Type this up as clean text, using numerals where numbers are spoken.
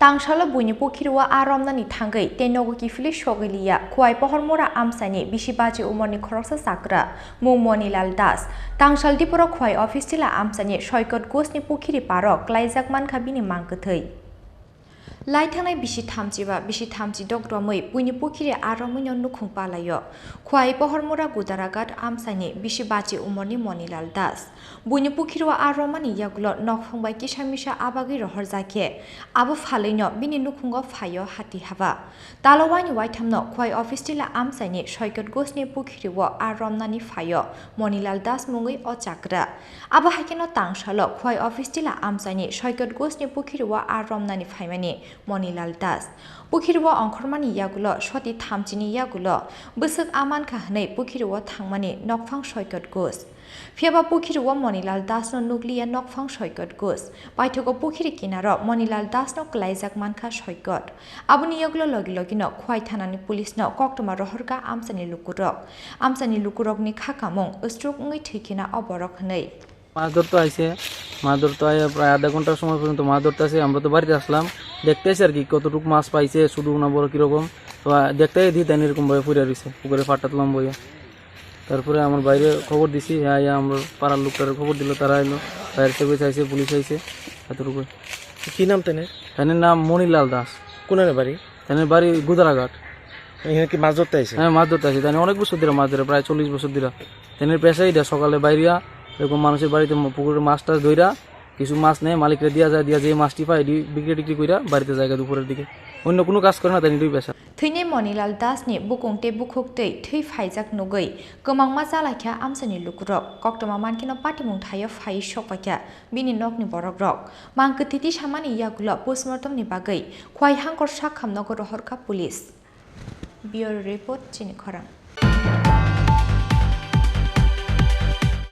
Tangshala buini Pukhiriwa aromnani thangai tenogo kifili shogiliya Khowai pohormora Amchaini bisibaji umorni khoroksa sakra mung Manilal das Tangsal Tripura Khowai office Tilla Amchaini Saikat Goshni Pukhiri Paro Kwlaijak Mankha bini Mangkwthowi Laithanai bisi thamji dogdromoi buini Pukhiri aromuni nukhung palayo Khowai pohormora gudaragat Amchaini bisibaji umorni Manilal das buini Pukhiriwa aromani yagulo nokphangbai kisamisa abagi rohorjake abo phaleino bini nukhungo phayo hati haba talowani waithamno Khowai office Tilla Amchaini Saikat Goshni Pukhiriwo aromnani phayo Manilal das mungui o chakra abo haikeno tangsalo Khowai office Tilla Amchaini Saikat Goshni Pukhiriwo aromnani phaimani Manilal das Pukhiriwo ongkhormani yagulo soti thamjini yagulo bwsuk amankha hnei Pukhiriwo thangmani nokphang Saikat Gosh Fiaba Pukhiriwo Manilal das no nukliya nokphang Saikat Gosh paithogo Pukhiri kinaro Manilal das no Kwlaijak Mankha Saikat aboni yagulo logilogino Khowai thanani police no koktoma rohorka Amchaini lukurokni khakamung ustruk ngui thikina oborok hnei মাছ ধরতে আইছে মাছ ধরতে আয় প্রায় আধা ঘন্টার সময় পর্যন্ত মাছ ধরতে আসে আমরা তো বাড়িতে আসলাম দেখতে আসি আর কি কতটুকু মাছ পাইছে শুধু না বড় কিরকম তো দেখতে দিই তাই এরকম ভাবে পুরে রয়েছে পুকুরে ফাটাতলাম বইয়া তারপরে আমার বাইরে খবর দিছি হ্যাঁ আমরা পাড়ার লোকটার খবর দিল তারা এলো ফায়ার সার্ভিস আইছে পুলিশ আইছে এতটুকু কি নাম তানের নাম মনিলাল দাস কোনের বাড়ি তানের বাড়ি গুদারাঘাট এখানে কি মাছ ধরতে আইছে হ্যাঁ মাছ ধরতে আসে তাই অনেক বছর ধরে মাছ ধরে প্রায় 40 বছর ধরে তানের পেশাই এটা সকালে বাইরিয়া এরকম মানুষের বাড়িতে পুকুরের মাছ টাছ ধইরা কিছু মাছ নেয় মালিকরা দিয়া যে মাছটি পায় বিক্রি কইরা বাড়িতে জায়গা দুপুরের দিকে অন্য কোনো কাজ করে না তাই দুই পেশা Thine Manilal dasni bukungte bukhukte thui phaijak nugui komangma jalakha Amchaini lukurok koktoma mankino patimung thayo phai sokpakya bini nokni borokrok Mangkwthowi samani yagulo postmortem ni bagai Khowai hangkor sakhamnogo rohorka police Bureau report Chini Khorang